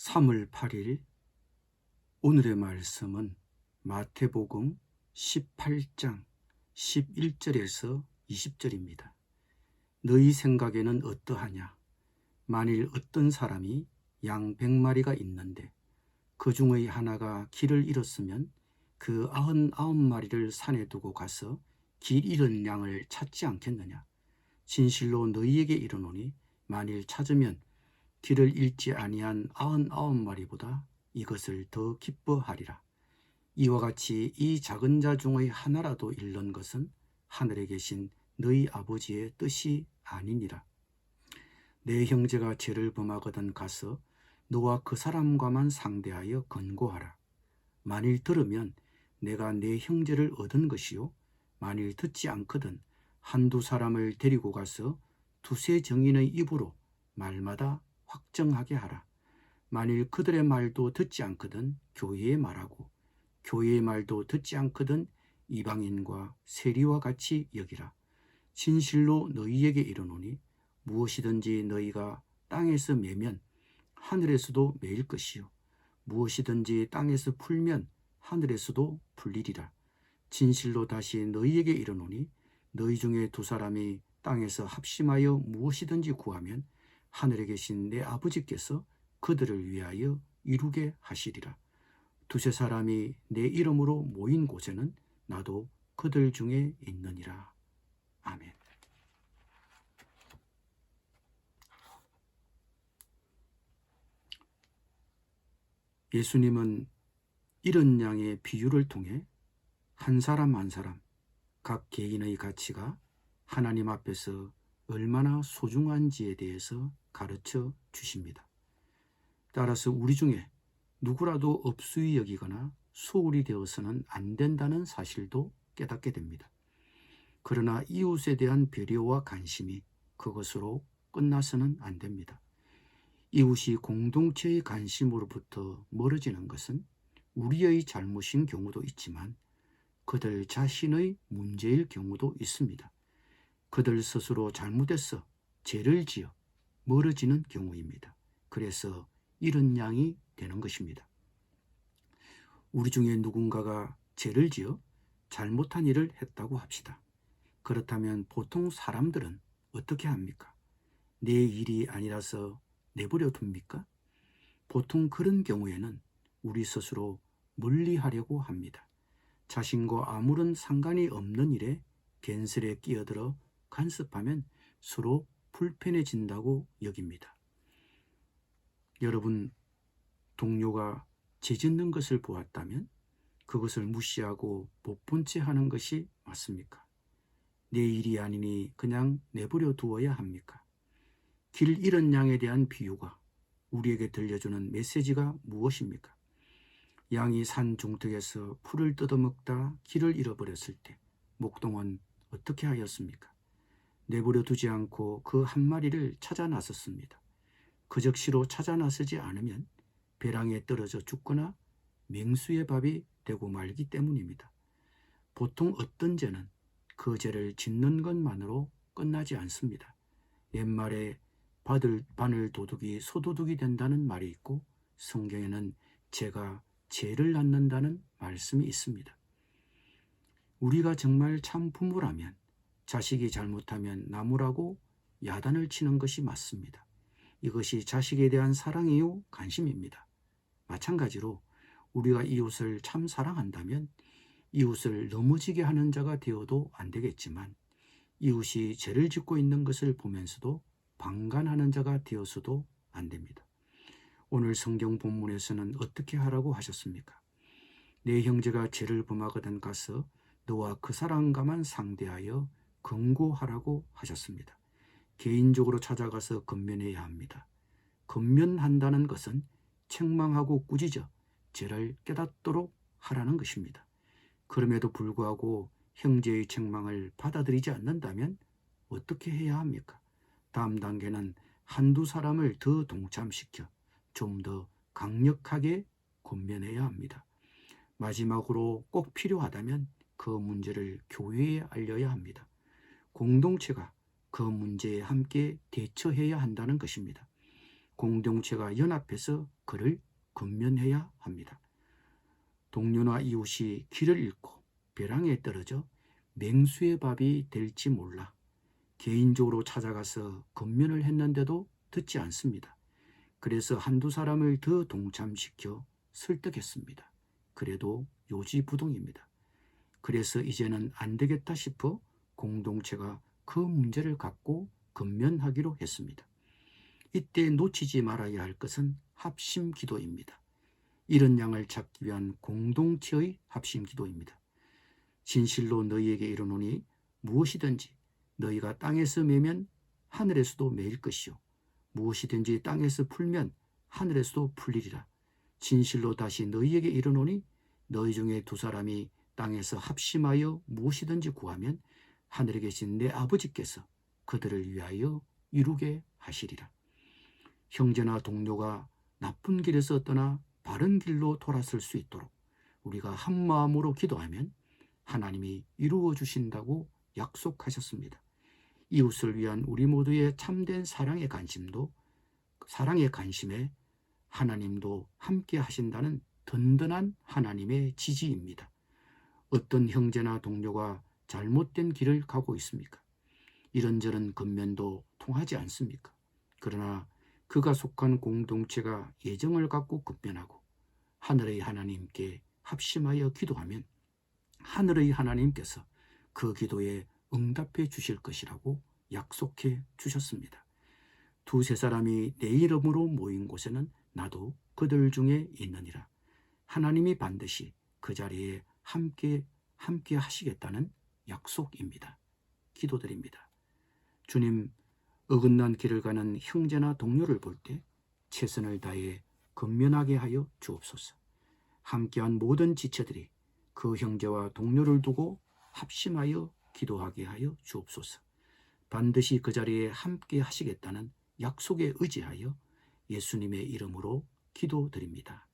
3월 8일 오늘의 말씀은 마태복음 18장 11절에서 20절입니다. 너희 생각에는 어떠하냐? 만일 어떤 사람이 양 100마리가 있는데 그 중의 하나가 길을 잃었으면 그 99마리를 산에 두고 가서 길 잃은 양을 찾지 않겠느냐? 진실로 너희에게 이르노니 만일 찾으면 길을 잃지 아니한 99마리보다 이것을 더 기뻐하리라. 이와 같이 이 작은 자 중의 하나라도 잃는 것은 하늘에 계신 너희 아버지의 뜻이 아니니라. 내 형제가 죄를 범하거든 가서 너와 그 사람과만 상대하여 권고하라. 만일 들으면 내가 내 형제를 얻은 것이요, 만일 듣지 않거든 한두 사람을 데리고 가서 두세 정인의 입으로 말마다 확정하게 하라. 만일 그들의 말도 듣지 않거든 교회의 말하고 교회의 말도 듣지 않거든 이방인과 세리와 같이 여기라. 진실로 너희에게 이르노니 무엇이든지 너희가 땅에서 매면 하늘에서도 매일 것이요, 무엇이든지 땅에서 풀면 하늘에서도 풀리리라. 진실로 다시 너희에게 이르노니 너희 중에 두 사람이 땅에서 합심하여 무엇이든지 구하면 하늘에 계신 내 아버지께서 그들을 위하여 이루게 하시리라. 두세 사람이 내 이름으로 모인 곳에는 나도 그들 중에 있느니라. 아멘. 예수님은 이런 양의 비유를 통해 한 사람 한 사람 각 개인의 가치가 하나님 앞에서 얼마나 소중한지에 대해서 가르쳐 주십니다. 따라서 우리 중에 누구라도 업수히 여기거나 소홀히 되어서는 안 된다는 사실도 깨닫게 됩니다. 그러나 이웃에 대한 배려와 관심이 그것으로 끝나서는 안 됩니다. 이웃이 공동체의 관심으로부터 멀어지는 것은 우리의 잘못인 경우도 있지만 그들 자신의 문제일 경우도 있습니다. 그들 스스로 잘못해서 죄를 지어 멀어지는 경우입니다. 그래서 이런 양이 되는 것입니다. 우리 중에 누군가가 죄를 지어 잘못한 일을 했다고 합시다. 그렇다면 보통 사람들은 어떻게 합니까? 내 일이 아니라서 내버려 둡니까? 보통 그런 경우에는 우리 스스로 멀리하려고 합니다. 자신과 아무런 상관이 없는 일에 괜스레 끼어들어 간섭하면 서로 불편해진다고 여깁니다. 여러분, 동료가 죄 짓는 것을 보았다면 그것을 무시하고 못 본 채 하는 것이 맞습니까? 내 일이 아니니 그냥 내버려 두어야 합니까? 길 잃은 양에 대한 비유가 우리에게 들려주는 메시지가 무엇입니까? 양이 산 중턱에서 풀을 뜯어먹다 길을 잃어버렸을 때 목동은 어떻게 하였습니까? 내버려 두지 않고 그 한 마리를 찾아 나섰습니다. 그 적시로 찾아 나서지 않으면 배랑에 떨어져 죽거나 맹수의 밥이 되고 말기 때문입니다. 보통 어떤 죄는 그 죄를 짓는 것만으로 끝나지 않습니다. 옛말에 바늘 도둑이 소도둑이 된다는 말이 있고 성경에는 죄가 죄를 낳는다는 말씀이 있습니다. 우리가 정말 참 부모라면 자식이 잘못하면 나무라고 야단을 치는 것이 맞습니다. 이것이 자식에 대한 사랑이요 관심입니다. 마찬가지로 우리가 이웃을 참 사랑한다면 이웃을 넘어지게 하는 자가 되어도 안 되겠지만 이웃이 죄를 짓고 있는 것을 보면서도 방관하는 자가 되어서도 안 됩니다. 오늘 성경 본문에서는 어떻게 하라고 하셨습니까? 내 형제가 죄를 범하거든 가서 너와 그 사람과만 상대하여 권고하라고 하셨습니다. 개인적으로 찾아가서 권면해야 합니다. 권면한다는 것은 책망하고 꾸짖어 죄를 깨닫도록 하라는 것입니다. 그럼에도 불구하고 형제의 책망을 받아들이지 않는다면 어떻게 해야 합니까? 다음 단계는 한두 사람을 더 동참시켜 좀 더 강력하게 권면해야 합니다. 마지막으로 꼭 필요하다면 그 문제를 교회에 알려야 합니다. 공동체가 그 문제에 함께 대처해야 한다는 것입니다. 공동체가 연합해서 그를 근면해야 합니다. 동료나 이웃이 길을 잃고 벼랑에 떨어져 맹수의 밥이 될지 몰라 개인적으로 찾아가서 근면을 했는데도 듣지 않습니다. 그래서 한두 사람을 더 동참시켜 설득했습니다. 그래도 요지부동입니다. 그래서 이제는 안 되겠다 싶어 공동체가 그 문제를 갖고 근면하기로 했습니다. 이때 놓치지 말아야 할 것은 합심 기도입니다. 이런 양을 찾기 위한 공동체의 합심 기도입니다. 진실로 너희에게 이르노니 무엇이든지 너희가 땅에서 매면 하늘에서도 매일 것이요 무엇이든지 땅에서 풀면 하늘에서도 풀리리라. 진실로 다시 너희에게 이르노니 너희 중에 두 사람이 땅에서 합심하여 무엇이든지 구하면 하늘에 계신 내 아버지께서 그들을 위하여 이루게 하시리라. 형제나 동료가 나쁜 길에서 떠나 바른 길로 돌아설 수 있도록 우리가 한 마음으로 기도하면 하나님이 이루어 주신다고 약속하셨습니다. 이웃을 위한 우리 모두의 참된 사랑의 관심에 하나님도 함께 하신다는 든든한 하나님의 지지입니다. 어떤 형제나 동료가 잘못된 길을 가고 있습니까? 이런저런 근면도 통하지 않습니까? 그러나 그가 속한 공동체가 예정을 갖고 급변하고 하늘의 하나님께 합심하여 기도하면 하늘의 하나님께서 그 기도에 응답해 주실 것이라고 약속해 주셨습니다. 두세 사람이 내 이름으로 모인 곳에는 나도 그들 중에 있느니라. 하나님이 반드시 그 자리에 함께 하시겠다는 약속입니다. 기도드립니다. 주님, 어긋난 길을 가는 형제나 동료를 볼 때 최선을 다해 근면하게 하여 주옵소서. 함께한 모든 지체들이 그 형제와 동료를 두고 합심하여 기도하게 하여 주옵소서. 반드시 그 자리에 함께 하시겠다는 약속에 의지하여 예수님의 이름으로 기도드립니다.